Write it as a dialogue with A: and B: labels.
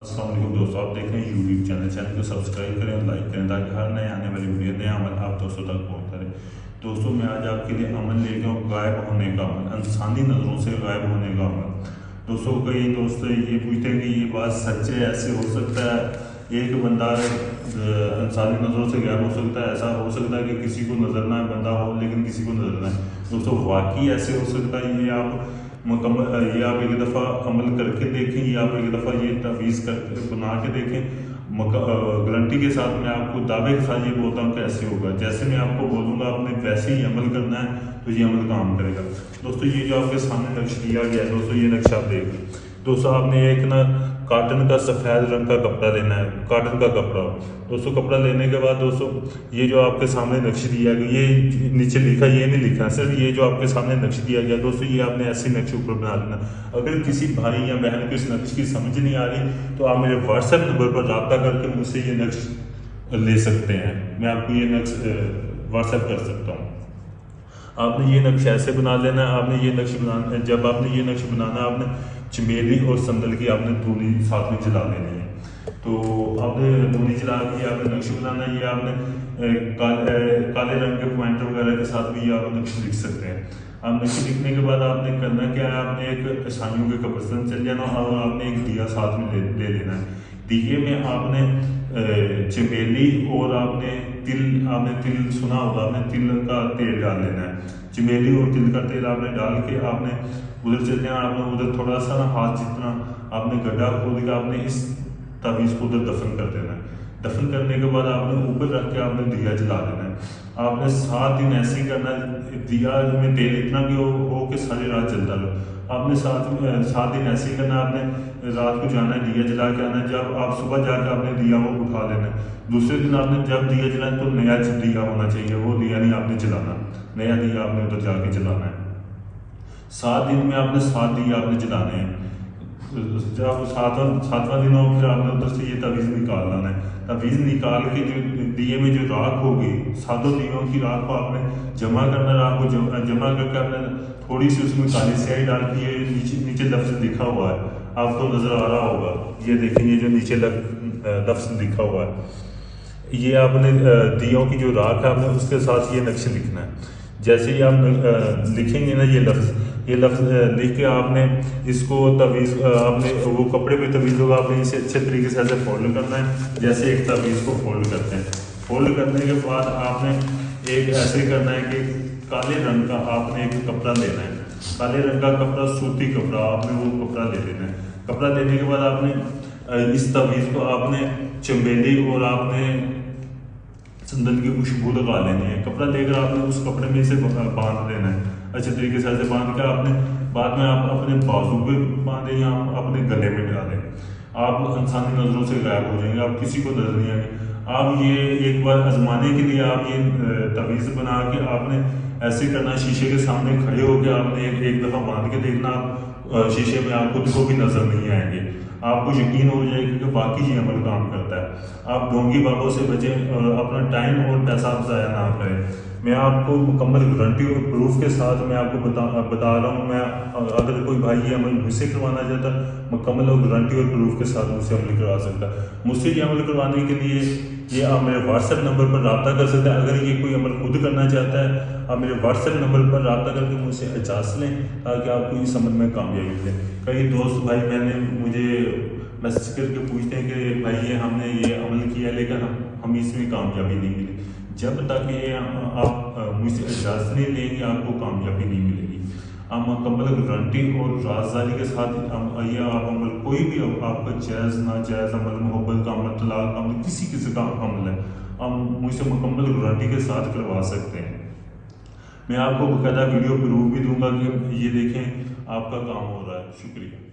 A: अस्सलाम वालेकुम दोस्तों, आप देख रहे हैं यूट्यूब चैनल को सब्सक्राइब करें और लाइक करें ताकि हर नए आने वाली वीडियो नया अमल आप दोस्तों तक पहुँचता रहे। दोस्तों मैं आज आपके लिए अमल लेके आऊँ गायब होने का अमल, इंसानी नज़रों से गायब होने का अमल। दोस्तों कई दोस्त ये पूछते हैं कि ये बात सच है, ऐसे हो सकता है एक बंदा इंसानी नज़रों से गायब हो सकता है, ऐसा हो सकता है कि किसी को नज़र ना बंदा हो लेकिन किसी को नज़र ना आए। दोस्तों वाकई ऐसे हो सकता है, ये आप एक दफ़ा अमल करके देखें, ये आप एक दफ़ा ये तवीज़ कर बना के देखें। गारंटी के साथ मैं आपको दावे के साथ ये बोलता हूँ कि ऐसे होगा, जैसे मैं आपको बोलूँगा आपने वैसे ही अमल करना है तो ये अमल काम करेगा। दोस्तों ये जो आपके सामने नक्शा दिया गया है, दोस्तों ये नक्शा आप देख लें। दोस्तों आपने एक ना कॉटन का सफ़ेद रंग का कपड़ा लेना है, कॉटन का कपड़ा। दोस्तों कपड़ा लेने के बाद दोस्तों ये जो आपके सामने नक्शे दिया गया, ये नीचे लिखा, ये नहीं लिखा सिर्फ ये जो आपके सामने नक्शे दिया गया दोस्तों, ये आपने ऐसे नक्शे ऊपर बना लेना। अगर किसी भाई या बहन को इस नक्श की समझ नहीं आ रही तो आप मेरे व्हाट्सएप नंबर पर रब्ता करके मुझसे ये नक्श ले सकते हैं, मैं आपको ये नक्श व्हाट्सएप कर सकता हूँ। आपने ये नक्श ऐसे बना लेना है। आपने ये नक्श बनाना, जब आपने ये नक्श बनाना आपने चमेली और संदल की आपने धूनी साथ में जला लेनी है। तो आपने धूनी जला के आपने नक्श बनाना है। ये आपने काले रंग के पॉइंटर वगैरह के साथ भी ये आप नक्श लिख सकते हैं। आप नक्श लिखने के बाद आपने करना क्या है, आपने एक ईसाइयों के कब्रिस्तान चल जाना और आपने एक दिया साथ में ले लेना है। दिए में आपने चमेली और आपने तिल सुना होगा, आपने तिल का तेल डाल लेना है। चमेली और तिल का तेल आपने डाल के आपने उधर चल जाना। आपने उधर थोड़ा सा ना हाथ जितना आपने गड्ढा खोद के आपने इस तावीज़ को उधर दफन कर देना है। दफन करने के बाद आपने ऊपर रख के आपने दिया जला देना है। आपने 7 दिन ऐसे ही करना है, दिया में तेल इतना कि हो कि सारी रात जलता रहो। आपने 7 दिन ऐसे ही करना है। आपने रात को जाना है, दिया जला के आना है। जब आप सुबह जाकर आपने दिया वो उठा लेना है। दूसरे दिन आपने जब दिया जलाना तो नया दिया होना चाहिए, वो दिया नहीं आपने जलाना, नया दिया आपने उधर जाके जलाना है। 7 दिन में आपने 7 दिया आपने जलाने हैं। जब सातवां दिन हो फिर आपने उधर से ये तवीज़ निकाल लाना है। तवीज़ निकाल के जो दिए में जो राख होगी, 7 दियों की राख को आपने जमा करना। राख को जमा करके आपने थोड़ी सी उसमें काली स्याही डाल के ये नीचे लफ्ज़ लिखा हुआ है, आपको नज़र आ रहा होगा, ये देखें ये जो नीचे लफ्ज़ लिखा हुआ है, ये आपने दियों की जो राख है आपने उसके साथ ये नक्श लिखना है। जैसे ही आप लिखेंगे ना ये लफ्ज़ लिख के आपने इसको तवीज़ आपने वो कपड़े पे तवीज़ होगा, आपने इसे अच्छे तरीके से ऐसे फोल्ड करना है जैसे एक तवीज़ को फोल्ड करते हैं। फोल्ड करने के बाद आपने एक ऐसे करना है कि काले रंग का आपने एक कपड़ा लेना है। काले रंग का कपड़ा, सूती कपड़ा, आपने वो कपड़ा ले लेना है। कपड़ा लेने के बाद आपने इस तवीज़ को आपने चमेली और आपने संदल की खुशबू लगा लेनी है। कपड़ा लेकर आपने उस कपड़े में इसे बांध देना है अच्छे तरीके से। ऐसे बांध कर आपने बाद में आप अपने बाजू पे बांधें या अपने गले में डालें। आप इंसानी नज़रों से गायब हो जाएंगे, आप किसी को नजर नहीं आएंगे। आप ये एक बार आजमाने के लिए आप ये तवीज़ बना के आपने ऐसे करना, शीशे के सामने खड़े होकर आपने एक दफ़ा बांध के देखना, आप शीशे में आप खुद को भी नजर नहीं आएंगे। आपको यकीन हो जाएगा कि बाकी ये अमल काम करता है। आप ढोंगी बाबों से बचें और अपना टाइम और पैसा आप ज़ाया ना करें। मैं आपको मुकम्मल गारंटी और प्रूफ के साथ मैं आपको बता रहा हूँ। मैं अगर कोई भाई ये अमल मुझसे करवाना चाहता मुकम्मल और गारंटी और प्रूफ के साथ मुझसे अमल करवा सकता है। मुझसे ये अमल करवाने के लिए ये आप मेरे व्हाट्सएप नंबर पर रब्ता कर सकते हैं। अगर ये कोई अमल खुद करना चाहता है आप मेरे व्हाट्सएप नंबर पर रब्ता करके मुझसे इजाज़त लें ताकि आपको इस अमल में कामयाबी मिले। कई दोस्त भाई मुझे मैसेज करके पूछते हैं कि भाई हमने ये अमल किया लेकिन हम इसमें कामयाबी नहीं मिली। जब तक ये आप मुझसे इजाज़त नहीं लेंगे आपको कामयाबी नहीं मिलेगी। आप मुकम्मल गारंटी और राज़दारी के साथ ये आप अमल कोई भी आपका जायज़ नाजायज़ अमल, मोहब्बत का अमल, तलाक का अमल, किसी किसी का अमल है आप मुझसे मुकम्मल गारंटी के साथ करवा सकते हैं। मैं आपको बाकायदा वीडियो प्रूफ भी दूंगा कि ये देखें आपका काम हो रहा है। शुक्रिया।